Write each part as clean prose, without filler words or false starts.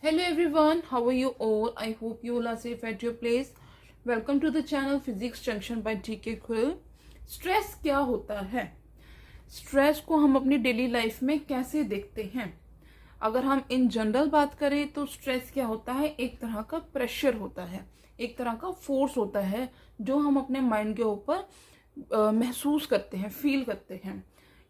Hello everyone, how are you all? I hope you all are safe at your place. Welcome to the channel Physics Junction by TK Quill. Stress क्या होता है? Stress को हम अपनी daily life में कैसे देखते हैं? अगर हम इन जनरल बात करें तो स्ट्रेस क्या होता है? एक तरह का प्रेशर होता है, एक तरह का फोर्स होता है जो हम अपने माइंड के ऊपर महसूस करते हैं, फील करते हैं।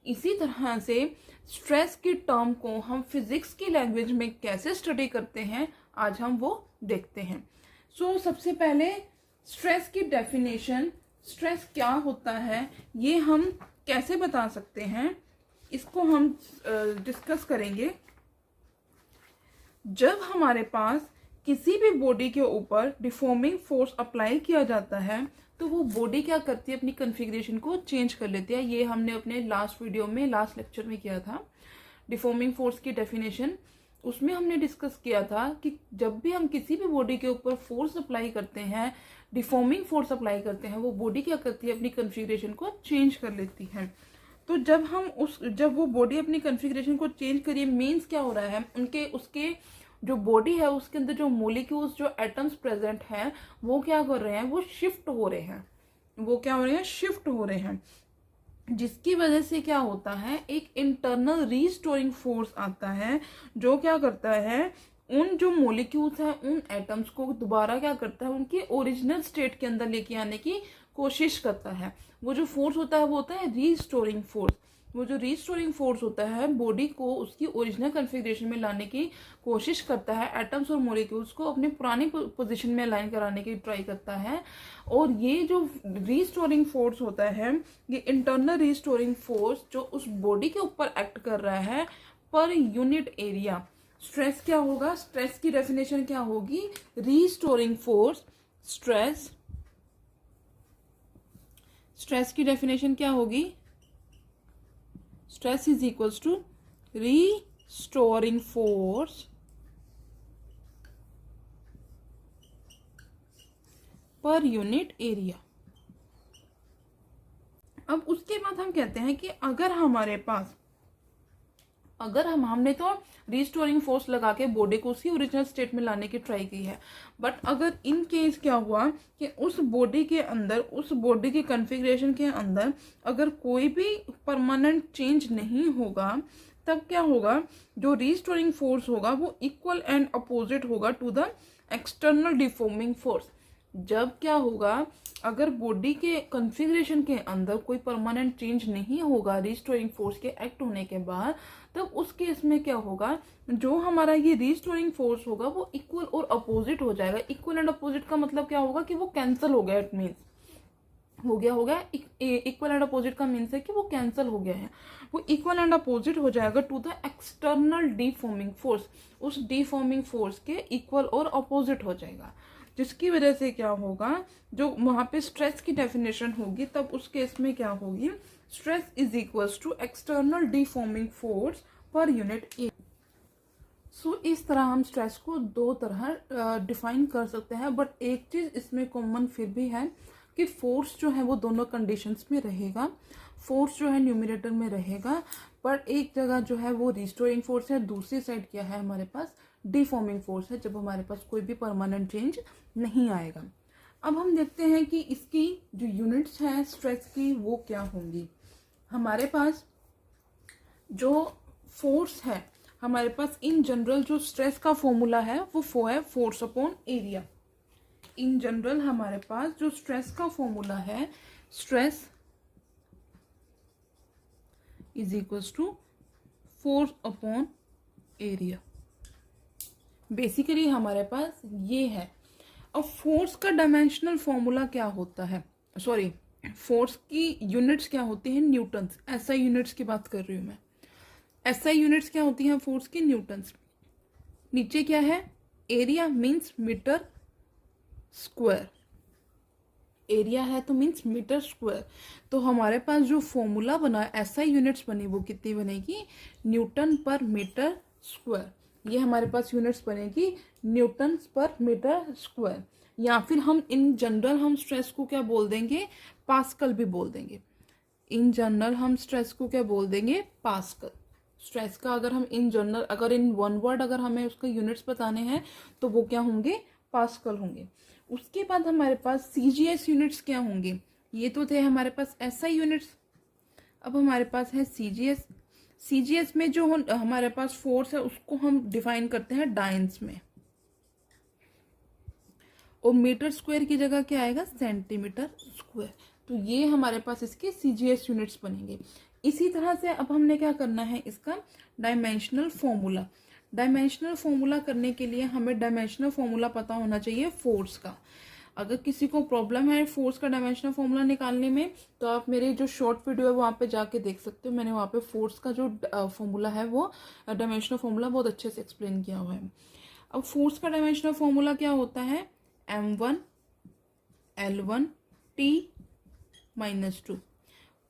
इसी तरह से स्ट्रेस की टर्म को हम फिजिक्स की लैंग्वेज में कैसे स्टडी करते हैं, आज हम वो देखते हैं। सबसे पहले स्ट्रेस की डेफिनेशन, स्ट्रेस क्या होता है ये हम कैसे बता सकते हैं, इसको हम डिस्कस करेंगे। जब हमारे पास किसी भी बॉडी के ऊपर डिफॉर्मिंग फोर्स अप्लाई किया जाता है तो वो बॉडी क्या करती है, अपनी कॉन्फ़िगरेशन को चेंज कर लेती है। ये हमने अपने लास्ट वीडियो में, लास्ट लेक्चर में किया था, डिफॉर्मिंग फोर्स की डेफिनेशन। उसमें हमने डिस्कस किया था कि जब भी हम किसी भी बॉडी के ऊपर फोर्स अप्लाई करते हैं, डिफॉर्मिंग फोर्स अप्लाई करते हैं, वो बॉडी क्या करती है, अपनी कॉन्फ़िगरेशन को चेंज कर लेती है। तो जब वो बॉडी अपनी कॉन्फ़िगरेशन को चेंज करिए, मीन्स क्या हो रहा है, उसके जो बॉडी है उसके अंदर जो मॉलिक्यूल्स, जो एटम्स प्रेजेंट हैं, वो क्या कर रहे हैं, वो शिफ्ट हो रहे हैं। वो क्या हो रहे हैं, शिफ्ट हो रहे हैं, जिसकी वजह से क्या होता है, एक इंटरनल रीस्टोरिंग फोर्स आता है जो क्या करता है, उन जो मॉलिक्यूल्स हैं, उन एटम्स को दोबारा क्या करता है, उनकी ओरिजिनल स्टेट के अंदर लेके आने की कोशिश करता है। वो जो फोर्स होता है वो होता है रीस्टोरिंग फोर्स। वो जो रीस्टोरिंग फोर्स होता है बॉडी को उसकी ओरिजिनल कॉन्फ़िगरेशन में लाने की कोशिश करता है, एटम्स और मॉलिक्यूल्स को अपने पुरानी पोजीशन में अलाइन कराने की ट्राई करता है। और ये जो रीस्टोरिंग फोर्स होता है, ये इंटरनल रीस्टोरिंग फोर्स जो उस बॉडी के ऊपर एक्ट कर रहा है पर यूनिट एरिया। स्ट्रेस क्या होगा, स्ट्रेस की डेफिनेशन क्या होगी, रीस्टोरिंग फोर्स। स्ट्रेस की डेफिनेशन क्या होगी, stress is equals to restoring force per unit area. अब उसके बाद हम कहते हैं कि अगर हमने तो रिस्टोरिंग फोर्स लगा के बॉडी को उसकी ओरिजिनल स्टेट में लाने की ट्राई की है, बट अगर इन केस क्या हुआ कि उस बॉडी के अंदर, उस बॉडी की कॉन्फ़िगरेशन के अंदर अगर कोई भी परमानेंट चेंज नहीं होगा, तब क्या होगा, जो रिस्टोरिंग फोर्स होगा वो इक्वल एंड अपोजिट होगा to the external deforming force. जब क्या होगा, अगर बॉडी के कॉन्फ़िगरेशन के अंदर कोई परमानेंट चेंज नहीं होगा रिस्टोरिंग फोर्स के एक्ट होने के बाद, तब उस केस में क्या होगा, जो हमारा ये रिस्टोरिंग फोर्स होगा वो इक्वल और अपोजिट हो जाएगा। इक्वल एंड अपोजिट का मतलब क्या होगा कि वो कैंसिल हो गया, इट मीन्स हो गया इक्वल एंड अपोजिट का मीन्स है कि वो कैंसिल हो गया है। वो इक्वल एंड अपोजिट हो जाएगा to the external deforming force, उस डिफॉर्मिंग फोर्स के इक्वल और अपोजिट हो जाएगा। जिसकी वजह से क्या होगा, जो वहां पे स्ट्रेस की डेफिनेशन होगी, तब उस केस में क्या होगी, stress is equals to external deforming force per unit area. इस तरह हम स्ट्रेस को दो तरह डिफाइन कर सकते हैं, बट एक चीज इसमें कॉमन फिर भी है कि फोर्स जो है वो दोनों कंडीशंस में रहेगा। फोर्स जो है न्यूमरेटर में रहेगा, पर एक जगह जो है वो रिस्टोरिंग फोर्स है, दूसरी साइड क्या है, हमारे पास डिफॉर्मिंग फोर्स है, जब हमारे पास कोई भी परमानेंट चेंज नहीं आएगा। अब हम देखते हैं कि इसकी जो यूनिट्स हैं स्ट्रेस की वो क्या होंगी। हमारे पास जो फोर्स है, हमारे पास इन जनरल जो स्ट्रेस का फॉर्मूला है वो है force upon area. In general हमारे पास जो स्ट्रेस का फॉर्मूला है, stress is equals to force upon area. Basically हमारे पास ये है। अब फोर्स का डायमेंशनल फॉर्मूला क्या होता है, सॉरी, फोर्स की यूनिट्स क्या होती हैं, न्यूटन्स। एसआई यूनिट्स की बात कर रही हूं मैं। एसआई यूनिट्स क्या होती हैं फोर्स की, न्यूटन्स। नीचे क्या है, area means metre square, area है तो मीन्स मीटर स्क्वायर। तो हमारे पास जो फॉर्मूला बना, एसआई यूनिट्स बनी, वो कितनी बनेगी, न्यूटन पर मीटर स्क्वायर। ये हमारे पास यूनिट्स बनेगी न्यूटन पर मीटर स्क्वायर। या फिर हम इन जनरल हम स्ट्रेस को क्या बोल देंगे, पास्कल भी बोल देंगे। इन जनरल हम स्ट्रेस को क्या बोल देंगे, पास्कल। स्ट्रेस का अगर हम इन जनरल, अगर इन वन वर्ड अगर हमें उसके यूनिट्स बताने हैं तो वो क्या होंगे, पास्कल होंगे। उसके बाद हमारे पास सीजीएस यूनिट्स क्या होंगे, ये तो थे हमारे पास एसआई यूनिट्स। अब हमारे पास है सीजीएस। सीजीएस में जो हमारे पास फोर्स है उसको हम डिफाइन करते हैं डाइंस में, और मीटर स्क्वायर की जगह क्या आएगा, सेंटीमीटर स्क्वायर। तो ये हमारे पास इसके सीजीएस यूनिट्स बनेंगे। इसी तरह से अब हमने क्या करना है, इसका डायमेंशनल फॉर्मूला। डायमेंशनल फॉर्मूला करने के लिए हमें डायमेंशनल फॉर्मूला पता होना चाहिए फोर्स का। अगर किसी को प्रॉब्लम है फोर्स का डायमेंशनल फॉर्मूला निकालने में, तो आप मेरे जो शॉर्ट वीडियो है वहाँ पे जाके देख सकते हो। मैंने वहाँ पे फोर्स का जो फॉर्मूला है वो डायमेंशनल फॉर्मूला बहुत अच्छे से एक्सप्लेन किया हुआ है। अब फोर्स का डायमेंशनल फॉर्मूला क्या होता है, m1 l1 t -2,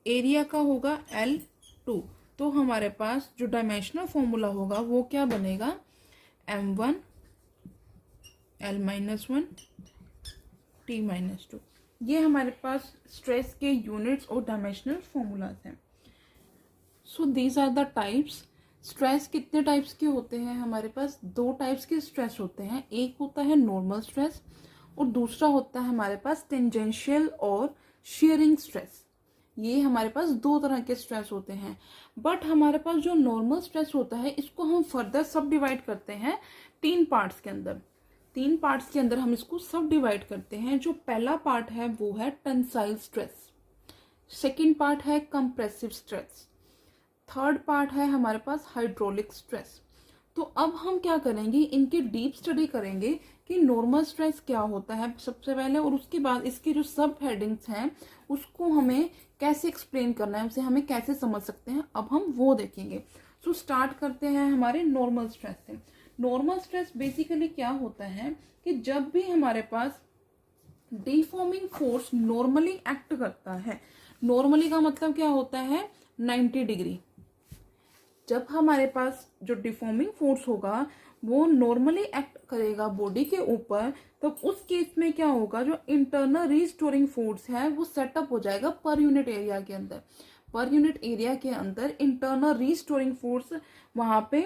एरिया का होगा L2। तो हमारे पास जो डायमेंशनल फॉर्मूला होगा वो क्या बनेगा, m1 l-1 t-2। ये हमारे पास स्ट्रेस के यूनिट्स और डायमेंशनल फॉर्मूलाज हैं। So these are the types. Stress कितने टाइप्स के होते हैं, हमारे पास दो टाइप्स के स्ट्रेस होते हैं। एक होता है नॉर्मल स्ट्रेस और दूसरा होता है हमारे पास टेंजेंशियल और शेयरिंग स्ट्रेस। ये हमारे पास दो तरह के स्ट्रेस होते हैं। बट हमारे पास जो नॉर्मल स्ट्रेस होता है इसको हम फर्दर सब डिवाइड करते हैं तीन पार्ट्स के अंदर। तीन पार्ट्स के अंदर हम इसको सब डिवाइड करते हैं। जो पहला पार्ट है वो है टेंसाइल स्ट्रेस, सेकेंड पार्ट है कंप्रेसिव स्ट्रेस, थर्ड पार्ट है हमारे पास हाइड्रोलिक स्ट्रेस। तो अब हम क्या करेंगे, इनकी डीप स्टडी करेंगे कि नॉर्मल स्ट्रेस क्या होता है सबसे पहले, और उसके बाद इसकी जो सब हेडिंग्स हैं उसको हमें कैसे एक्सप्लेन करना है, उसे हमें कैसे समझ सकते हैं, अब हम वो देखेंगे। सो स्टार्ट करते हैं हमारे नॉर्मल स्ट्रेस से। नॉर्मल स्ट्रेस बेसिकली क्या होता है कि जब भी हमारे पास डिफॉर्मिंग फोर्स नॉर्मली एक्ट करता है, नॉर्मली का मतलब क्या होता है, 90 डिग्री। जब हमारे पास जो डिफॉर्मिंग फोर्स होगा वो नॉर्मली एक्ट करेगा बॉडी के ऊपर, तब उस केस में क्या होगा, जो इंटरनल रीस्टोरिंग फोर्स है वो सेटअप हो जाएगा पर यूनिट एरिया के अंदर। पर यूनिट एरिया के अंदर इंटरनल रीस्टोरिंग फोर्स वहां पे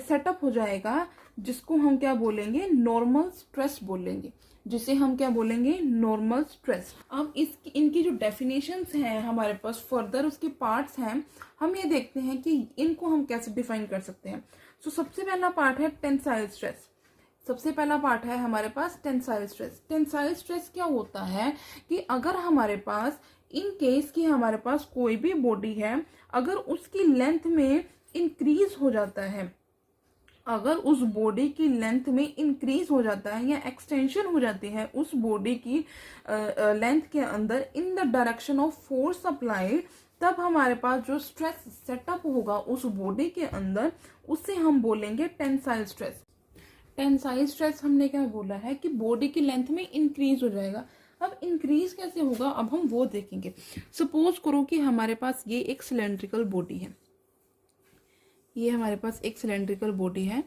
सेटअप हो जाएगा, जिसको हम क्या बोलेंगे, नॉर्मल स्ट्रेस बोलेंगे, जिसे हम क्या बोलेंगे, नॉर्मल स्ट्रेस। अब इनकी जो डेफिनेशंस हैं हमारे पास, फर्दर उसके पार्ट्स हैं, हम ये देखते हैं कि इनको हम कैसे डिफाइन कर सकते हैं। सो सबसे पहला पार्ट है टेंसाइल स्ट्रेस। सबसे पहला पार्ट है हमारे पास टेंसाइल स्ट्रेस। टेंसाइल स्ट्रेस क्या होता है कि अगर हमारे पास इन केस कि हमारे पास कोई भी बॉडी है, अगर उसकी लेंथ में इंक्रीज हो जाता है, अगर उस बॉडी की लेंथ में इंक्रीज हो जाता है या एक्सटेंशन हो जाती है उस बॉडी की लेंथ के अंदर in the direction of force applied, तब हमारे पास जो स्ट्रेस सेटअप होगा उस बॉडी के अंदर उसे हम बोलेंगे टेंसाइल स्ट्रेस। टेंसाइल स्ट्रेस हमने क्या बोला है कि बॉडी की लेंथ में इंक्रीज हो जाएगा। अब इंक्रीज कैसे होगा, अब हम वो देखेंगे। सपोज करो कि हमारे पास ये एक सिलेंड्रिकल बॉडी है, ये हमारे पास एक सिलेंड्रिकल बॉडी है।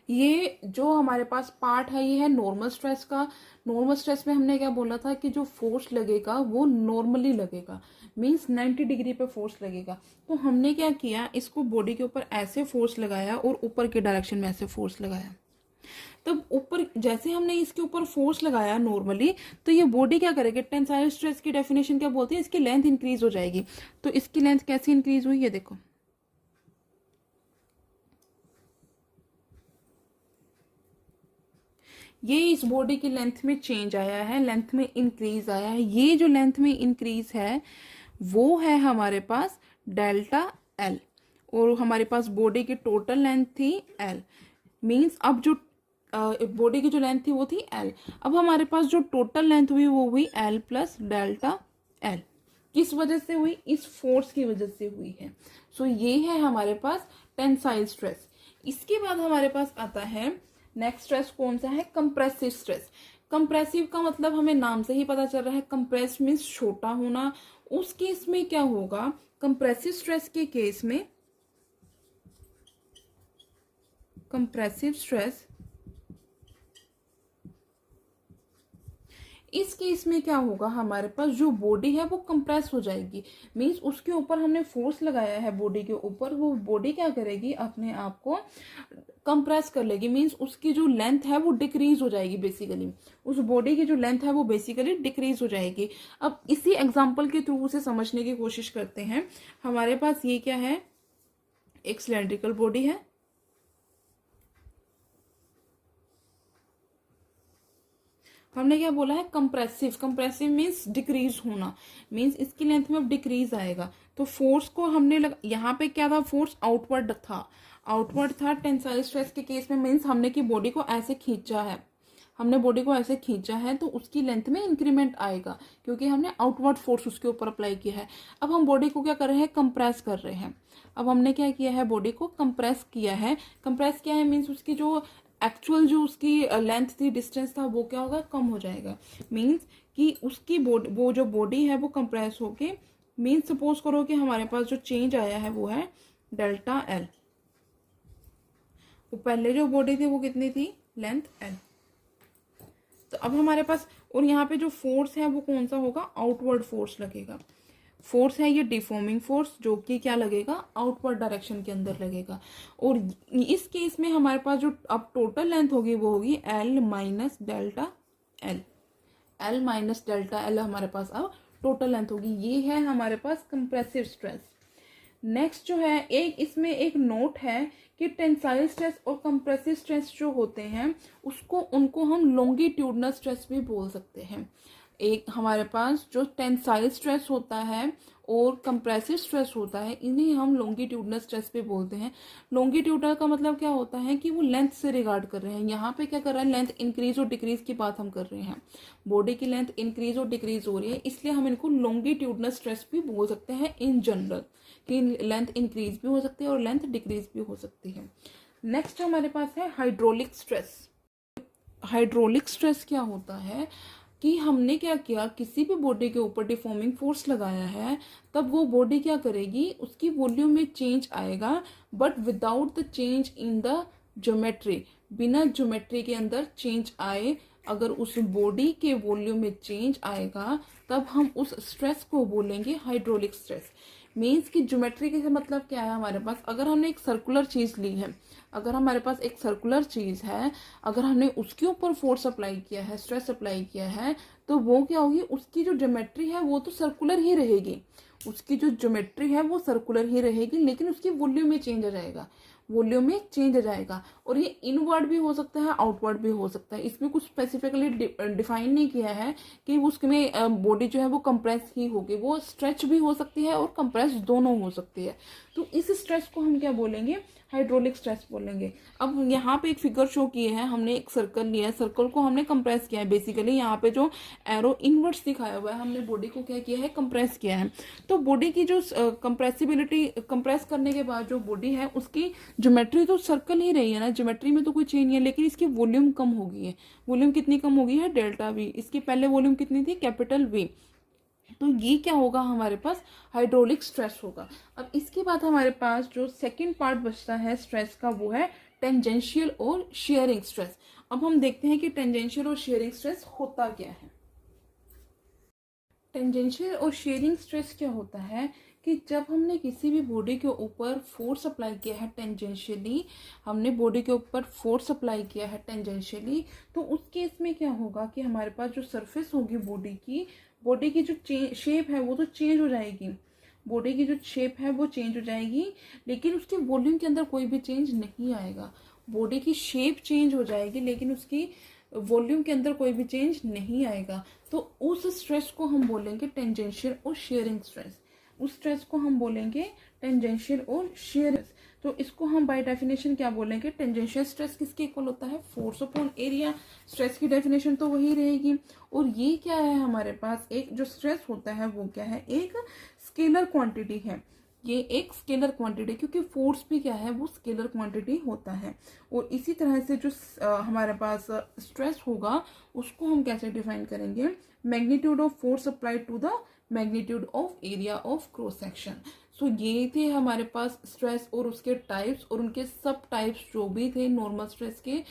ये जो हमारे पास पार्ट है ये है नॉर्मल स्ट्रेस का। नॉर्मल स्ट्रेस में हमने क्या बोला था कि जो फोर्स लगेगा वो नॉर्मली लगेगा, मींस 90 डिग्री पे फोर्स लगेगा। तो हमने क्या किया, इसको बॉडी के ऊपर ऐसे फोर्स लगाया और ऊपर के डायरेक्शन में ऐसे फोर्स लगाया। तब ऊपर जैसे हमने इसके ऊपर फोर्स लगाया नॉर्मली, तो ये बॉडी क्या करेगी, टेंसाइल स्ट्रेस की डेफिनेशन क्या बोलती है, इसकी लेंथ इंक्रीज हो जाएगी। तो इसकी लेंथ कैसे इंक्रीज हुई, ये देखो, ये इस बॉडी की लेंथ में चेंज आया है, लेंथ में इंक्रीज आया है। ये जो लेंथ में इंक्रीज है वो है हमारे पास डेल्टा एल, और हमारे पास बॉडी की टोटल लेंथ थी एल। मीन्स अब जो बॉडी की जो लेंथ थी वो थी एल, अब हमारे पास जो टोटल लेंथ हुई वो हुई एल प्लस डेल्टा एल। किस वजह से हुई, इस फोर्स की वजह से हुई है। सो ये है हमारे पास टेंसाइल स्ट्रेस। इसके बाद हमारे पास आता है नेक्स्ट स्ट्रेस, कौन सा है, कंप्रेसिव स्ट्रेस। कंप्रेसिव का मतलब हमें नाम से ही पता चल रहा है, कंप्रेस मीन्स छोटा होना। उस केस में क्या होगा, कंप्रेसिव स्ट्रेस के केस में, कंप्रेसिव स्ट्रेस इस केस में क्या होगा, हमारे पास जो बॉडी है वो कंप्रेस हो जाएगी। मीन्स उसके ऊपर हमने फोर्स लगाया है बॉडी के ऊपर, वो बॉडी क्या करेगी, अपने आप को कंप्रेस कर लेगी। मीन्स उसकी जो लेंथ है वो डिक्रीज हो जाएगी। बेसिकली उस बॉडी की जो लेंथ है वो बेसिकली डिक्रीज हो जाएगी। अब इसी एग्जांपल के थ्रू उसे समझने की कोशिश करते हैं। हमारे पास ये क्या है, एक सिलेंड्रिकल बॉडी है, हमने क्या बोला है, कंप्रेसिव। कंप्रेसिव मीन्स डिक्रीज होना, मीन्स इसकी लेंथ में अब डिक्रीज आएगा। तो फोर्स को हमने यहाँ पे क्या था, फोर्स आउटवर्ड था, आउटवर्ड था टेंसाइल स्ट्रेस के केस में। मीन्स हमने की बॉडी को ऐसे खींचा है, हमने बॉडी को ऐसे खींचा है, तो उसकी लेंथ में इंक्रीमेंट आएगा क्योंकि हमने आउटवर्ड फोर्स उसके ऊपर अप्लाई किया है। अब हम बॉडी को क्या कर रहे हैं, कंप्रेस कर रहे हैं। अब हमने क्या किया है, बॉडी को कंप्रेस किया है। कंप्रेस किया है मीन्स उसकी जो एक्चुअल जो उसकी लेंथ थी, डिस्टेंस था, वो क्या होगा, कम हो जाएगा। मीन्स कि उसकी बॉडी, वो जो बॉडी है वो कंप्रेस होके, मीन्स सपोज करो कि हमारे पास जो चेंज आया है वो है डेल्टा एल। वो पहले जो बॉडी थी वो कितनी थी, लेंथ एल। तो अब हमारे पास, और यहाँ पे जो फोर्स है वो कौन सा होगा, आउटवर्ड फोर्स लगेगा। फोर्स है ये डिफॉर्मिंग फोर्स, जो कि क्या लगेगा, आउटवर्ड डायरेक्शन के अंदर लगेगा। और इस केस में हमारे पास जो अब टोटल लेंथ होगी वो होगी L minus delta L. L minus delta L हमारे पास अब टोटल लेंथ होगी। ये है हमारे पास कंप्रेसिव स्ट्रेस। नेक्स्ट जो है, एक इसमें एक नोट है कि टेंसाइल स्ट्रेस और कंप्रेसिव स्ट्रेस जो होते हैं उनको हम लॉन्गिट्यूडनल स्ट्रेस भी बोल सकते हैं। एक हमारे पास जो टेंसाइल स्ट्रेस होता है और कंप्रेसिव स्ट्रेस होता है, इन्हें हम लॉन्गिट्यूडनल स्ट्रेस भी बोलते हैं। लॉन्गिट्यूडनल का मतलब क्या होता है कि वो लेंथ से रिगार्ड कर रहे हैं। यहाँ पे क्या कर रहे हैं, लेंथ इंक्रीज और डिक्रीज की बात हम कर रहे हैं। बॉडी की लेंथ इंक्रीज और डिक्रीज हो रही है, इसलिए हम इनको लॉन्गिट्यूडनल स्ट्रेस भी बोल सकते हैं इन जनरल, कि लेंथ इंक्रीज भी हो सकती है और लेंथ डिक्रीज भी हो सकती है। नेक्स्ट हमारे पास है हाइड्रोलिक स्ट्रेस। हाइड्रोलिक स्ट्रेस क्या होता है कि हमने क्या किया, किसी भी बॉडी के ऊपर डिफॉर्मिंग फोर्स लगाया है, तब वो बॉडी क्या करेगी, उसकी वॉल्यूम में चेंज आएगा, but without the change in the geometry. बिना ज्योमेट्री के अंदर चेंज आए, अगर उस बॉडी के वॉल्यूम में चेंज आएगा, तब हम उस स्ट्रेस को बोलेंगे हाइड्रोलिक स्ट्रेस। मीन्स की ज्योमेट्री के मतलब क्या है, हमारे पास अगर हमने एक सर्कुलर चीज ली है, अगर हमारे पास एक सर्कुलर चीज है, अगर हमने उसके ऊपर फोर्स अप्लाई किया है, स्ट्रेस अप्लाई किया है, तो वो क्या होगी, उसकी जो ज्योमेट्री है वो तो सर्कुलर ही रहेगी। उसकी जो ज्योमेट्री है वो सर्कुलर ही रहेगी, लेकिन उसकी वॉल्यूम में चेंज आ जाएगा, वॉल्यूम में चेंज आ जाएगा। और ये इनवर्ड भी हो सकता है, आउटवर्ड भी हो सकता है। इसमें कुछ स्पेसिफिकली डिफाइन नहीं किया है कि उसमें बॉडी जो है वो कंप्रेस ही होगी, वो स्ट्रेच भी हो सकती है और कंप्रेस दोनों हो सकती है। तो इस स्ट्रेस को हम क्या बोलेंगे, हाइड्रोलिक स्ट्रेस बोलेंगे। अब यहाँ पे एक फिगर शो किए हैं, हमने एक सर्कल लिया है, सर्कल को हमने कंप्रेस किया है। बेसिकली यहाँ पे जो एरो इनवर्ट्स दिखाया हुआ है, हमने बॉडी को क्या किया है, कंप्रेस किया है। तो बॉडी की जो कंप्रेसिबिलिटी, कंप्रेस करने के बाद जो बॉडी है उसकी ज्योमेट्री तो सर्कल ही रही है ना, ज्योमेट्री में तो कोई चेंज नहीं है, लेकिन इसकी वॉल्यूम कम हो गई है। वॉल्यूम कितनी कम हो गई है, डेल्टा वी। इसकी पहले वॉल्यूम कितनी थी, कैपिटल वी। तो ये क्या होगा, हमारे पास हाइड्रोलिक स्ट्रेस होगा। अब इसके बाद हमारे पास जो सेकंड पार्ट बचता है स्ट्रेस का, वो है टेंजेंशियल और शेयरिंग स्ट्रेस। अब हम देखते हैं कि टेंजेंशियल और शेयरिंग स्ट्रेस होता क्या है। टेंजेंशियल और शेयरिंग स्ट्रेस क्या होता है कि जब हमने किसी भी बॉडी के ऊपर फोर्स अप्लाई किया है टेंजेंशियली, हमने बॉडी के ऊपर फोर्स अप्लाई किया है टेंजेंशियली, तो उस केस में क्या होगा कि हमारे पास जो सरफेस होगी बॉडी की जो शेप है वो तो चेंज हो जाएगी। बॉडी की जो शेप है वो चेंज हो जाएगी, लेकिन उसके वॉल्यूम के अंदर कोई भी चेंज नहीं आएगा। बॉडी की शेप चेंज हो जाएगी, लेकिन उसकी वॉल्यूम के अंदर कोई भी चेंज नहीं आएगा। तो उस स्ट्रेस को हम बोलेंगे टेंजेंशियल और शेयरिंग स्ट्रेस। उस स्ट्रेस को हम बोलेंगे टेंजेंशियल और शेयरिंग। तो इसको हम बाय डेफिनेशन क्या बोलेंगे, टेंजेंशियल स्ट्रेस किसके इक्वल होता है, फोर्स अपॉन एरिया। स्ट्रेस की डेफिनेशन तो वही रहेगी। और ये क्या है, हमारे पास एक जो स्ट्रेस होता है वो क्या है, एक स्केलर क्वांटिटी है। ये एक स्केलर क्वांटिटी, क्योंकि फोर्स भी क्या है, वो स्केलर क्वांटिटी होता है। और इसी तरह से जो हमारे पास स्ट्रेस होगा उसको हम कैसे डिफाइन करेंगे, magnitude of force applied to the magnitude of area of cross section. So ये थे हमारे पास स्ट्रेस और उसके टाइप्स और उनके सब टाइप्स जो भी थे नॉर्मल स्ट्रेस के।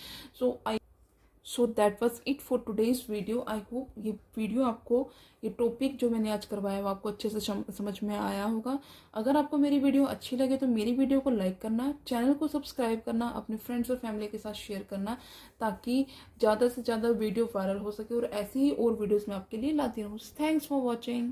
So that was it for today's video. I hope ये वीडियो आपको, ये टॉपिक जो मैंने आज करवाया वो आपको अच्छे से समझ में आया होगा। अगर आपको मेरी वीडियो अच्छी लगे तो मेरी वीडियो को लाइक करना, चैनल को सब्सक्राइब करना, अपने फ्रेंड्स और फैमिली के साथ शेयर करना, ताकि ज़्यादा से ज़्यादा वीडियो वायरल हो सके और ऐसी ही और वीडियोज़ मैं आपके लिए लाती रहूँ। Thanks for watching.